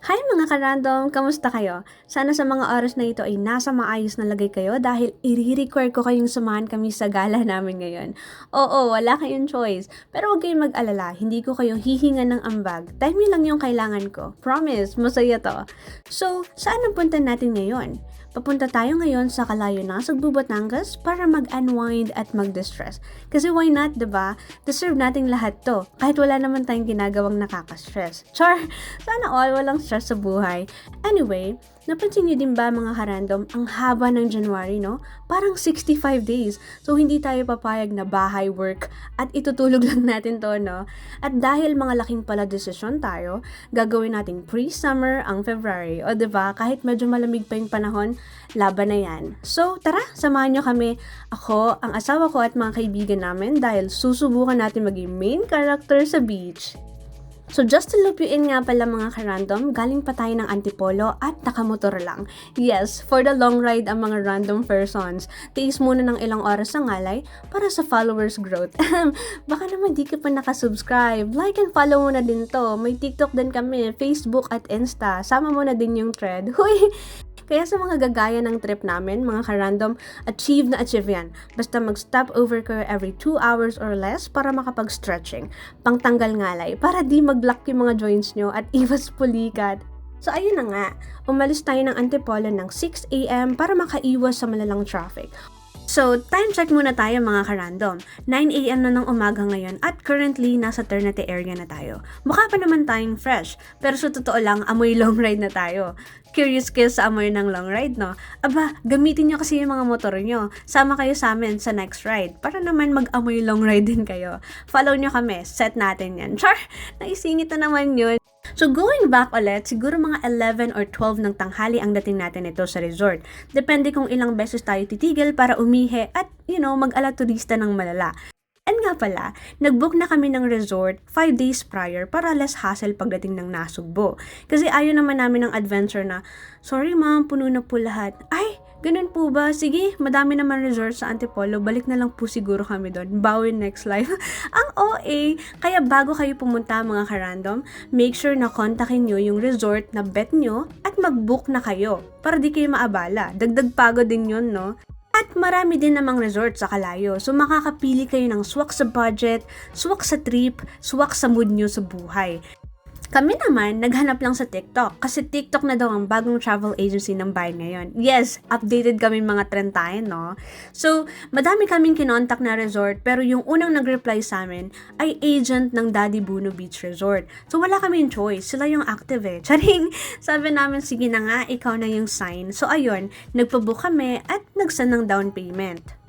Hi mga ka-random! Kamusta kayo? Sana sa mga oras na ito ay nasa maayos na lagay kayo dahil i-require ko kayong samahan kami sa gala namin ngayon. Oo, wala kayong choice. Pero huwag kayong mag-alala, hindi ko kayong hihinga ng ambag. Timing lang yung kailangan ko. Promise, masaya to. So, saan ang punta natin ngayon? Papunta tayo ngayon sa Kalayo-Nasugbu, Batangas para mag-unwind at mag-distress. Kasi why not, diba? Deserve nating lahat to. Kahit wala naman tayong ginagawang nakaka-stress. Char! Sana all walang stress sa buhay. Anyway, napansin niyo din ba mga karandom, ang haba ng January, no? Parang 65 days. So, hindi tayo papayag na bahay, work, at itutulog lang natin to, no? At dahil mga laking pala desisyon tayo, gagawin nating pre-summer ang February. O, diba? Kahit medyo malamig pa yung panahon, laban na yan. So, tara, samahan nyo kami. Ako, ang asawa ko at mga kaibigan namin dahil susubukan natin maging main character sa beach. So just to loop you in nga pala mga ka-random, galing pa tayo ng Antipolo at nakamotor lang. Yes, for the long ride ang mga random persons. Tiis muna ng ilang oras sa ngalay para sa followers growth. Baka naman di ka pa nakasubscribe. Like and follow mo na din to. May TikTok din kami, Facebook at Insta. Sama mo na din yung thread. Huy! Kaya sa mga gagaya ng trip namin, mga ka-random, achieve na achieve yan. Basta mag-stop over kayo every 2 hours or less para makapag-stretching. Pangtanggal ngalay, para di mag-lock yung mga joints nyo at iwas pulikat. So ayun na nga, umalis tayo ng Antipolo ng 6 a.m. para makaiwas sa malalang traffic. So, time check muna tayo mga ka-random. 9 a.m. na ng umaga ngayon at currently nasa Ternate area na tayo. Mukha pa naman tayong fresh, pero sa totoo lang, amoy long ride na tayo. Curious kayo sa amoy ng long ride, no? Aba, gamitin nyo kasi yung mga motor nyo. Sama kayo sa amin sa next ride para naman mag-amoy long ride din kayo. Follow nyo kami, set natin yan. Char! Naisingit na naman yun. So going back ulit, siguro mga 11 or 12 ng tanghali ang dating natin ito sa resort. Depende kung ilang beses tayo titigil para umihi at, mag-ala turista ng malala. And nga pala, nag-book na kami ng resort 5 days prior para less hassle pagdating ng Nasugbo. Kasi ayaw naman namin ng adventure na, sorry ma'am, puno na po lahat. Ay, ganun po ba? Sige, madami naman resort sa Antipolo. Balik na lang po siguro kami doon. Bawin next life. Ang OA. Kaya bago kayo pumunta mga ka-random, make sure na kontakin nyo yung resort na bet nyo at mag-book na kayo para di kayo maabala. Dagdag pagod din yun, no? At marami din namang resort sa Kalayo. So makakapili kayo ng swak sa budget, swak sa trip, swak sa mood nyo sa buhay. Kami naman, naghanap lang sa TikTok kasi TikTok na daw ang bagong travel agency ng bayan ngayon. Yes, updated kami mga trend tayo, no? So, madami kaming kinontak na resort pero yung unang nag-reply sa amin ay agent ng Daddy Buno Beach Resort. So, wala kaming choice. Sila yung active eh. Charing! Sabi namin, sige na nga, ikaw na yung sign. So, ayun, nagpabook kami at nagsan ng down payment.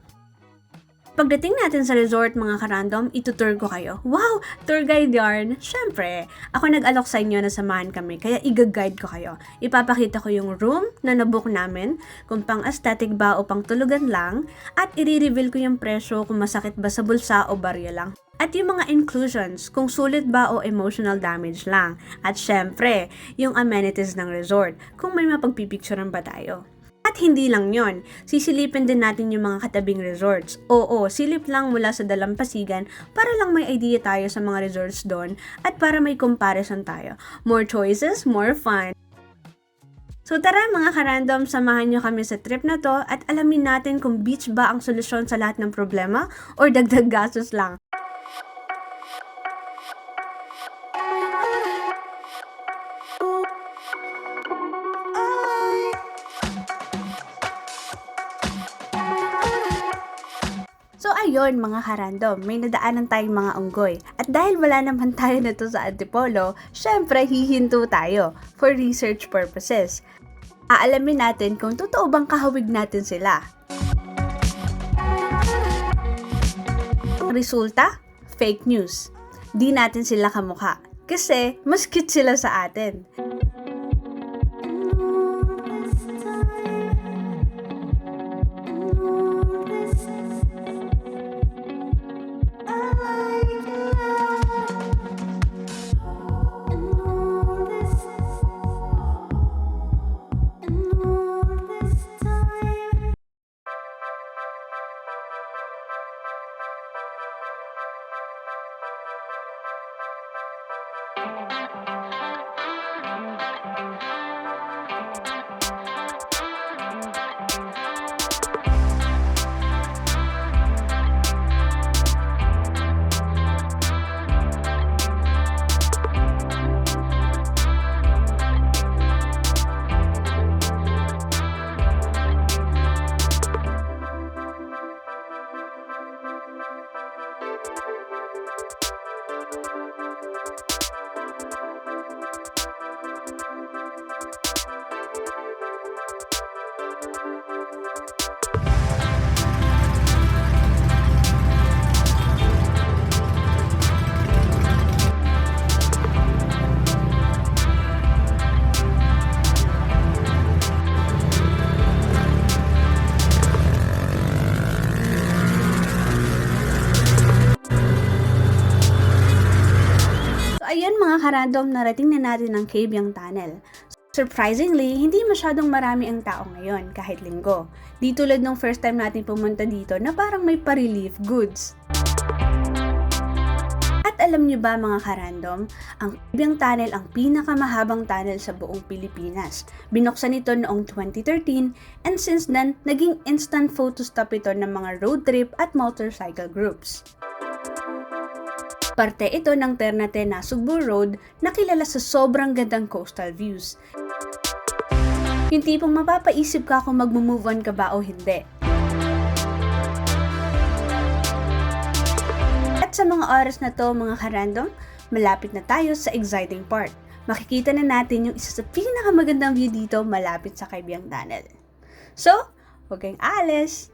Pagdating natin sa resort mga ka-random, itutour ko kayo. Wow! Tour guide yarn! Siyempre, ako nag-alok sa inyo na samahan kami, kaya i-guide ko kayo. Ipapakita ko yung room na nabook namin, kung pang aesthetic ba o pang tulugan lang, at i-reveal ko yung presyo kung masakit ba sa bulsa o barya lang. At yung mga inclusions, kung sulit ba o emotional damage lang. At syempre, yung amenities ng resort, kung may mapagpipicturean ba tayo. At hindi lang yon, sisilipin din natin yung mga katabing resorts. Oo, silip lang mula sa Dalampasigan para lang may idea tayo sa mga resorts doon at para may comparison tayo. More choices, more fun. So tara mga ka-random, samahan nyo kami sa trip na to at alamin natin kung beach ba ang solusyon sa lahat ng problema or dagdag gastos lang. So ayun mga karandom, may nadaanan tayong mga unggoy. At dahil wala naman tayo na to sa Antipolo, syempre hihinto tayo for research purposes. Aalamin natin kung totoo bang kahawig natin sila. Resulta? Fake news. Di natin sila kamukha. Kasi mas cute sila sa atin. karandom, narating na natin ang Kabyang Tunnel. Surprisingly, hindi masyadong marami ang tao ngayon kahit linggo. Di tulad nung first time natin pumunta dito na parang may pa-relief goods. At alam niyo ba mga karandom, ang Kabyang Tunnel ang pinakamahabang tunnel sa buong Pilipinas. Binuksan ito noong 2013 and since then, naging instant photo stop ito ng mga road trip at motorcycle groups. Parte ito ng Ternate Nasugbu Road na kilala sa sobrang gandang coastal views. Yung tipong mapapaisip ka kung mag-move on ka ba o hindi. At sa mga oras na to mga karandom, malapit na tayo sa exciting part. Makikita na natin yung isa sa pinakamagandang view dito malapit sa Kabyang Tunnel. So, huwag kayong alis!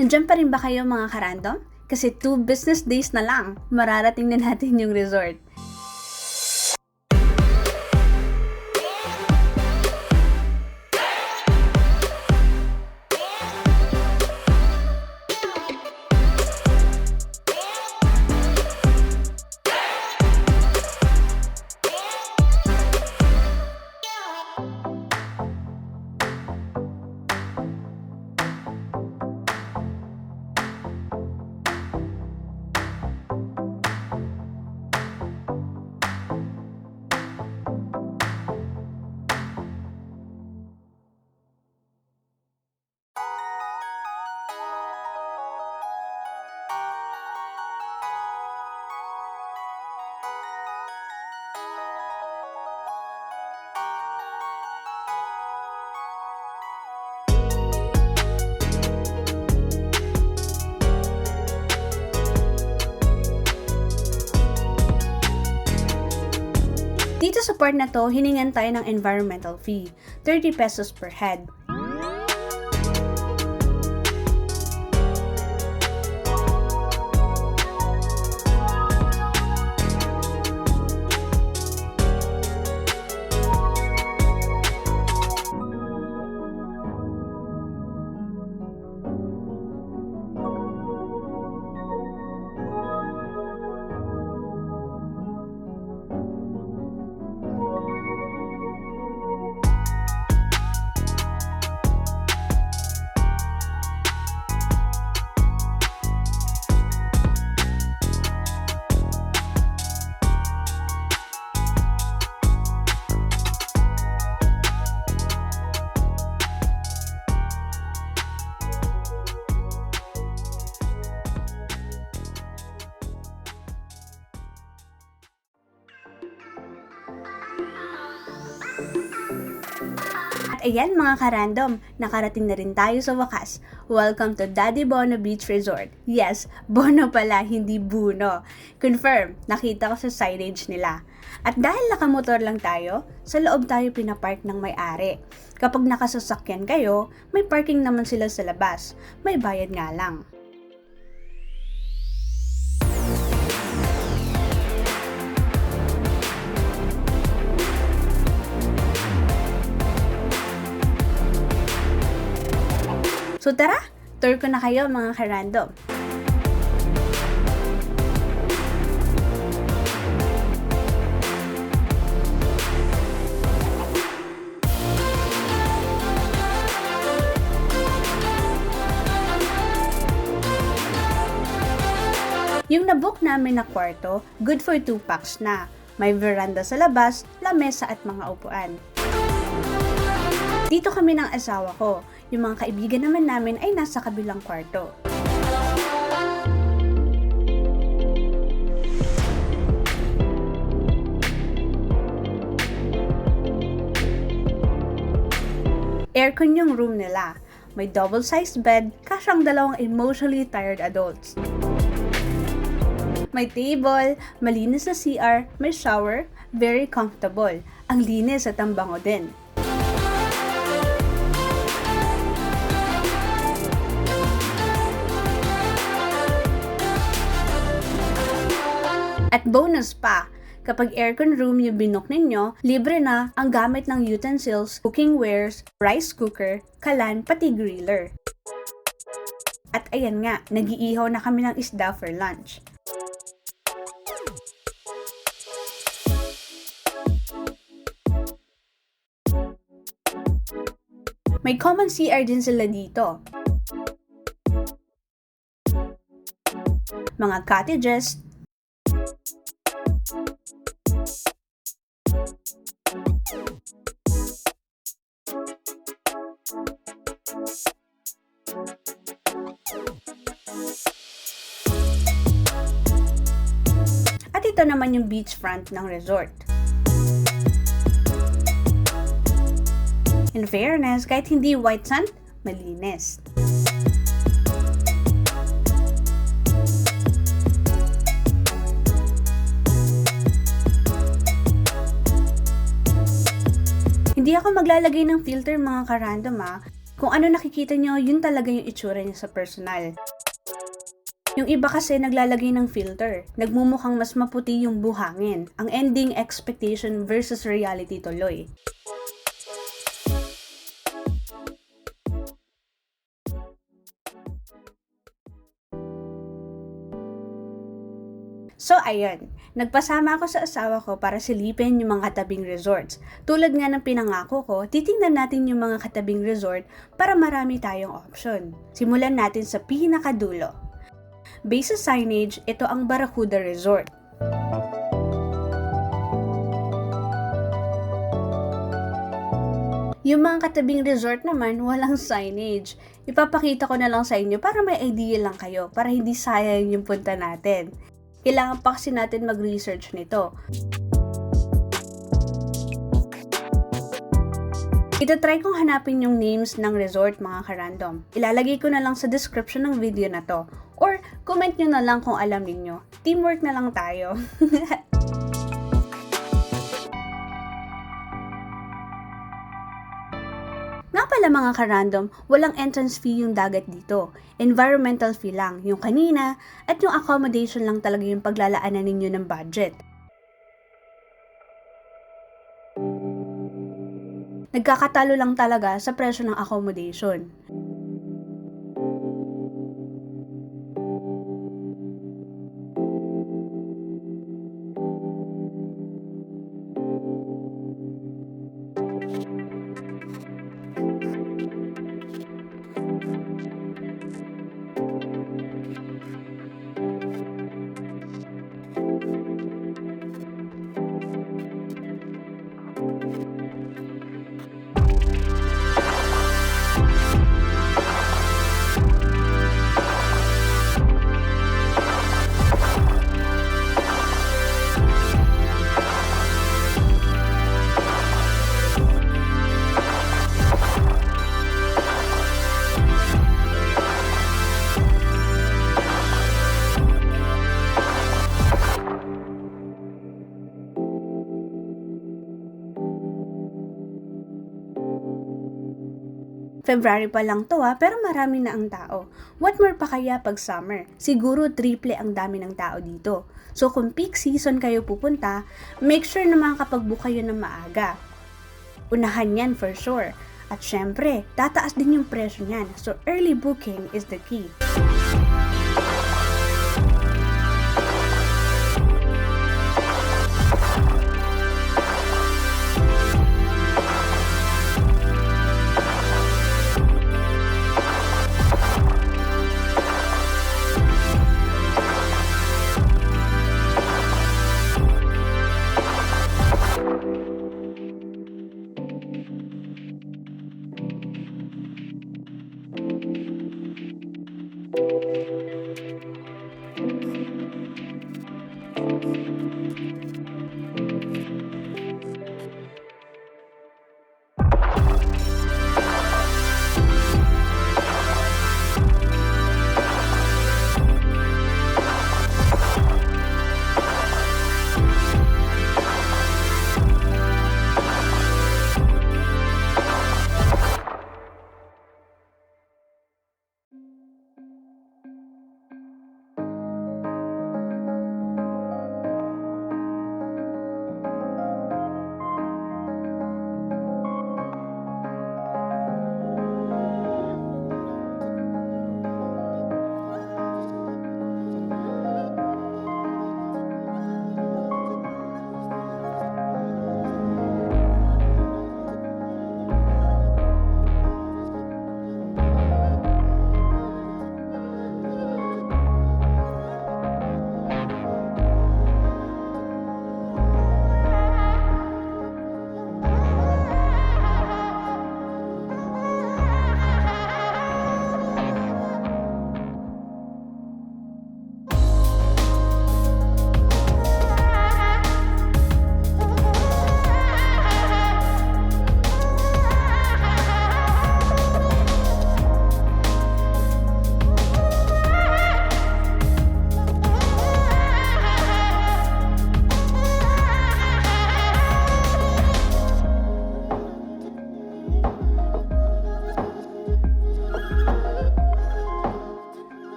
Nandiyan pa rin ba kayo mga karandom? Kasi 2 business days na lang, mararating na natin yung resort. Dito sa part na to, hiningan tayo ng environmental fee, 30 pesos per head. Ayan mga karandom, nakarating na rin tayo sa wakas. Welcome to Daddy Bono Beach Resort. Yes, Bono pala, hindi Buno. Confirm, nakita ko sa signage nila. At dahil nakamotor lang tayo, sa loob tayo pinapark ng may-ari. Kapag nakasasakyan kayo, may parking naman sila sa labas. May bayad nga lang. So tara, tour ko na kayo mga karandom. Yung nabook namin na kwarto, good for 2 packs na. May veranda sa labas, lamesa at mga upuan. Dito kami ng asawa ko. Yung mga kaibigan naman namin ay nasa kabilang kwarto. Aircon yung room nila. May double-sized bed, kasyang 2 emotionally tired adults. May table, malinis na CR, may shower, very comfortable. Ang linis at ang bango din. At bonus pa, kapag aircon room yung binook ninyo, libre na ang gamit ng utensils, cooking wares, rice cooker, kalan, pati griller. At ayan nga, nag-iihaw na kami ng isda for lunch. May common CR din sila dito. Mga cottages, at ito naman yung beachfront ng resort. In fairness, kahit hindi white sand, malinis. Hindi ako maglalagay ng filter mga karandom Kung ano nakikita nyo, yun talaga yung itsura niya sa personal. Yung iba kasi naglalagay ng filter. Nagmumukhang mas maputi yung buhangin. Ang ending expectation versus reality tuloy. So ayun, nagpasama ako sa asawa ko para silipin yung mga katabing resorts. Tulad nga ng pinangako ko, titingnan natin yung mga katabing resort para marami tayong option. Simulan natin sa pinakadulo. Base sa signage, ito ang Barracuda Resort. Yung mga katabing resort naman, walang signage. Ipapakita ko na lang sa inyo para may idea lang kayo, para hindi sayang yung punta natin. Kailangan pa kasi natin mag-research nito. Itatry kong hanapin yung names ng resort mga ka-random. Ilalagay ko na lang sa description ng video na to. Or comment nyo na lang kung alam niyo. Teamwork na lang tayo. Nga pala mga ka-random, walang entrance fee yung dagat dito. Environmental fee lang, yung kanina, at yung accommodation lang talaga yung paglalaanan ninyo ng budget. Nagkakatalo lang talaga sa presyo ng accommodation. February pa lang to pero marami na ang tao. What more pa kaya pag summer? Siguro triple ang dami ng tao dito. So kung peak season kayo pupunta, make sure na makakapag-book kayo ng maaga. Unahan yan for sure. At syempre, tataas din yung presyo niyan. So early booking is the key.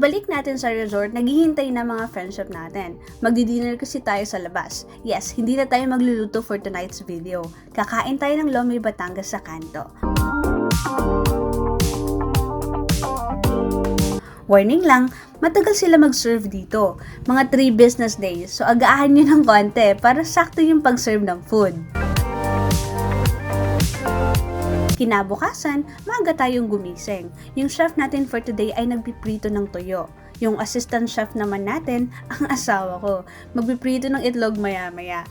Pagbalik natin sa resort, naghihintay na mga friendship natin. Magdi-dinner kasi tayo sa labas. Yes, hindi na tayo magluluto for tonight's video. Kakain tayo ng Lomi Batangas sa kanto. Warning lang, matagal sila mag-serve dito. Mga 3 business days, so agahan nyo ng konti para sakto yung pag-serve ng food. Kinabukasan, maaga tayong gumising. Yung chef natin for today ay nagpiprito ng toyo. Yung assistant chef naman natin, ang asawa ko, magpiprito ng itlog maya-maya.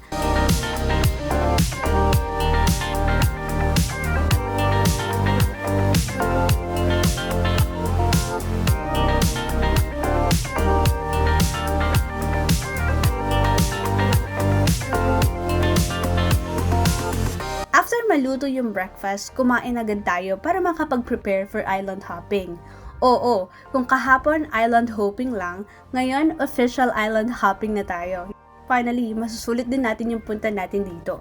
After maluto yung breakfast, kumain agad tayo para makapag-prepare for island hopping. Oo, kung kahapon island hopping lang, ngayon official island hopping na tayo. Finally, masusulit din natin yung punta natin dito.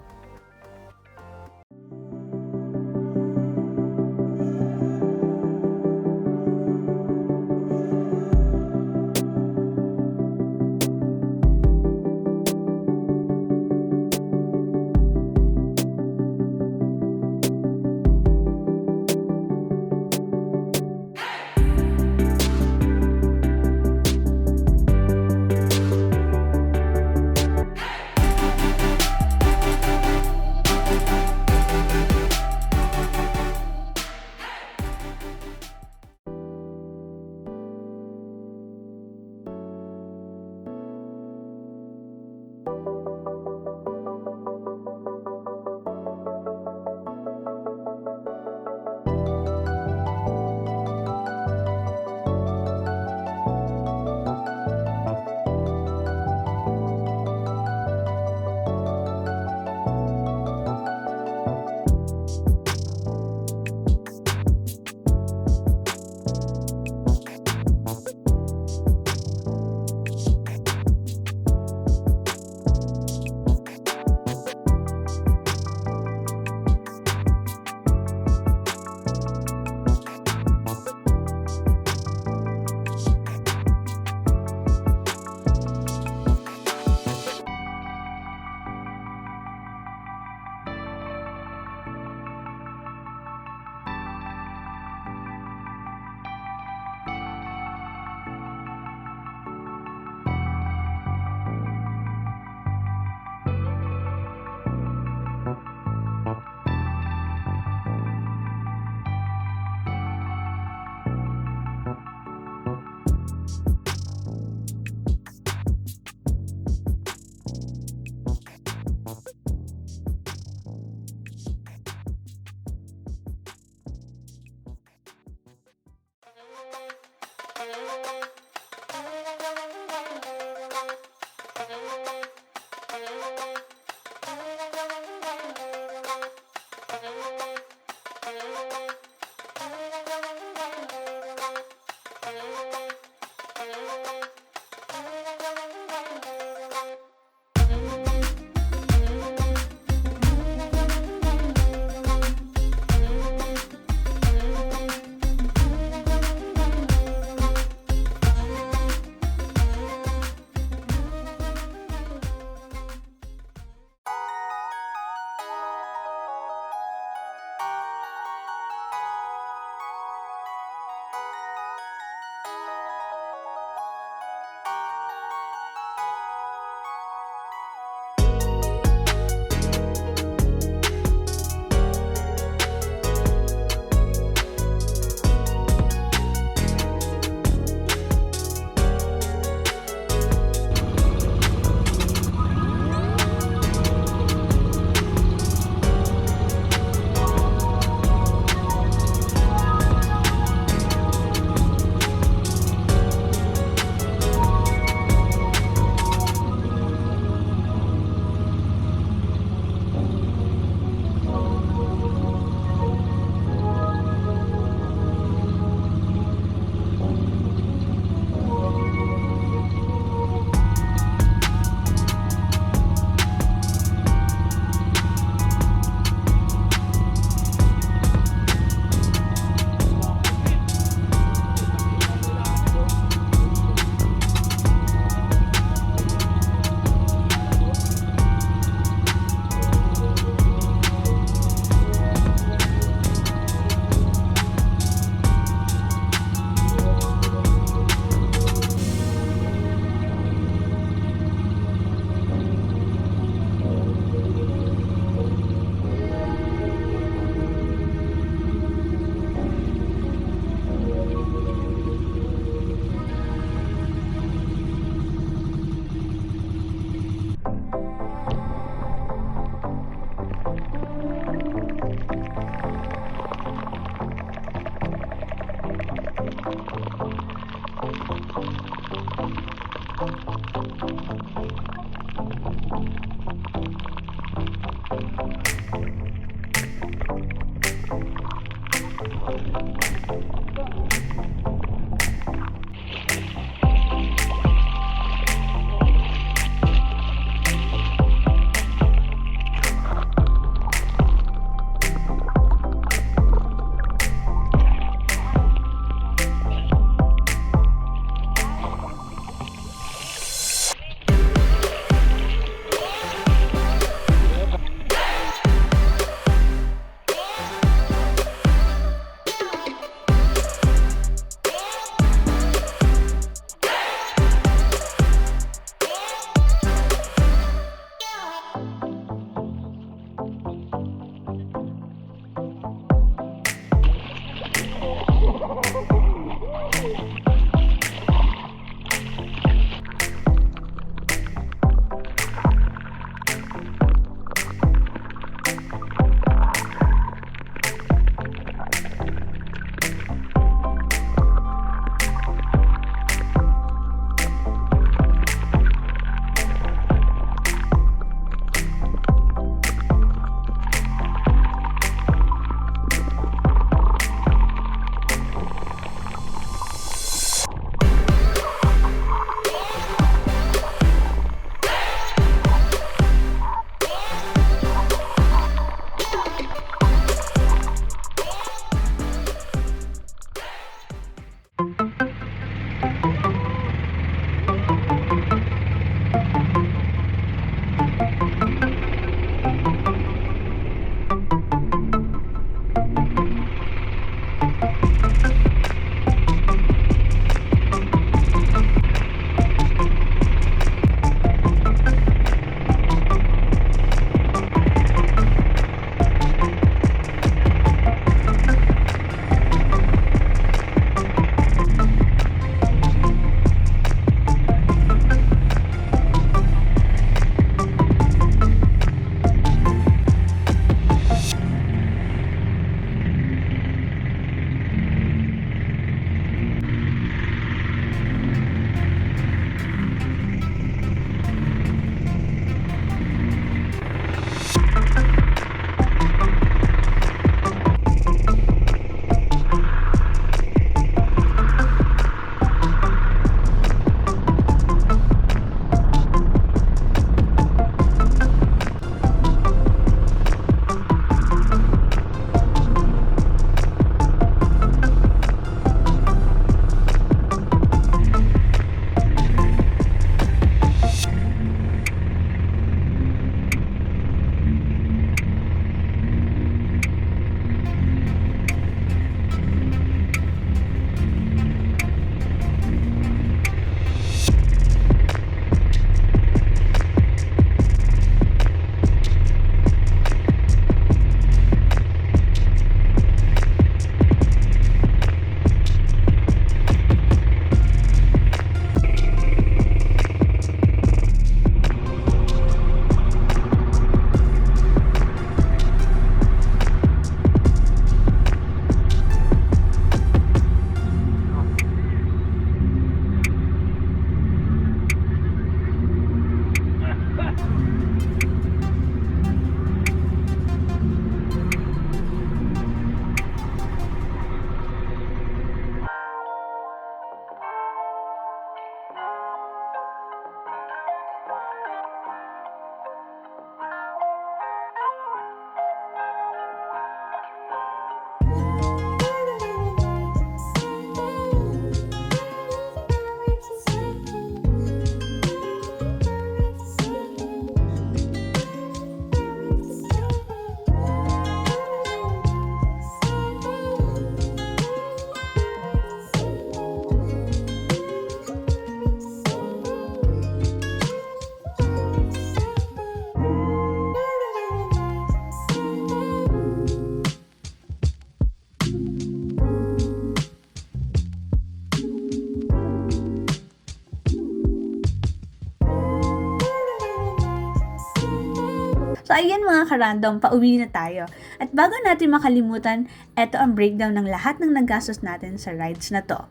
So ayan mga karandom, pauwi na tayo. At bago natin makalimutan, eto ang breakdown ng lahat ng nagastos natin sa rides na to.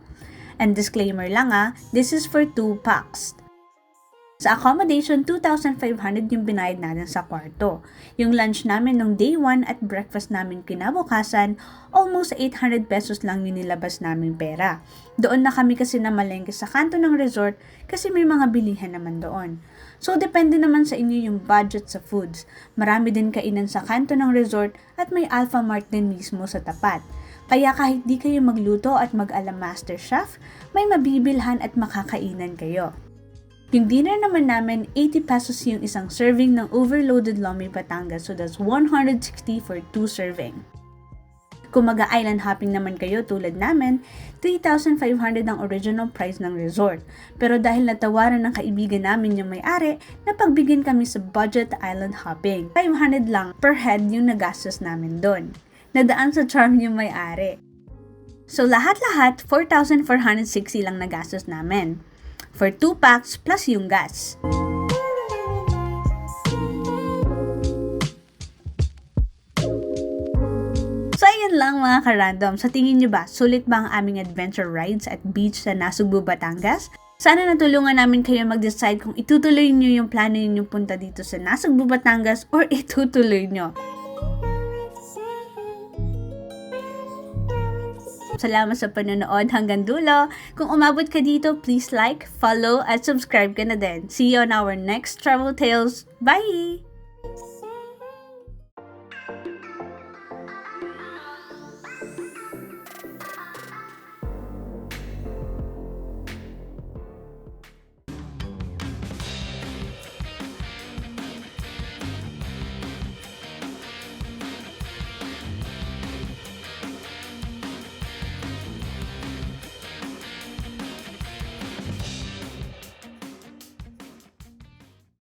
And disclaimer lang this is for 2 packs. Sa accommodation, 2,500 yung binayad natin sa kwarto. Yung lunch namin nung day 1 at breakfast namin kinabukasan, almost 800 pesos lang yung nilabas naming pera. Doon na kami kasi namalengke sa kanto ng resort kasi may mga bilihan naman doon. So, depende naman sa inyo yung budget sa foods. Marami din kainan sa kanto ng resort at may Alpha Mart din mismo sa tapat. Kaya kahit di kayo magluto at mag-ala master chef, may mabibilhan at makakainan kayo. Yung dinner naman namin, 80 pesos yung isang serving ng overloaded Lomi Batangas, so that's 160 for 2 serving. Kung mag-island hopping naman kayo tulad namin, 3,500 ang original price ng resort. Pero dahil natawaran ng kaibigan namin yung may-ari, napagbigyan kami sa budget island hopping. 500 lang per head yung nagastos namin doon. Nadaan sa charm yung may-ari. So lahat-lahat, 4,460 lang nagastos namin. For 2 packs plus yung gas. So ayun lang mga ka-random. Sa tingin nyo ba, sulit ba ang aming adventure rides at beach sa Nasugbu, Batangas? Sana natulungan namin kayo mag-decide kung itutuloy nyo yung plano ninyong punta dito sa Nasugbu, Batangas or itutuloy nyo. Salamat sa panonood hanggang dulo. Kung umabot ka dito, please like, follow, at subscribe ka na din. See you on our next Travel Tales. Bye!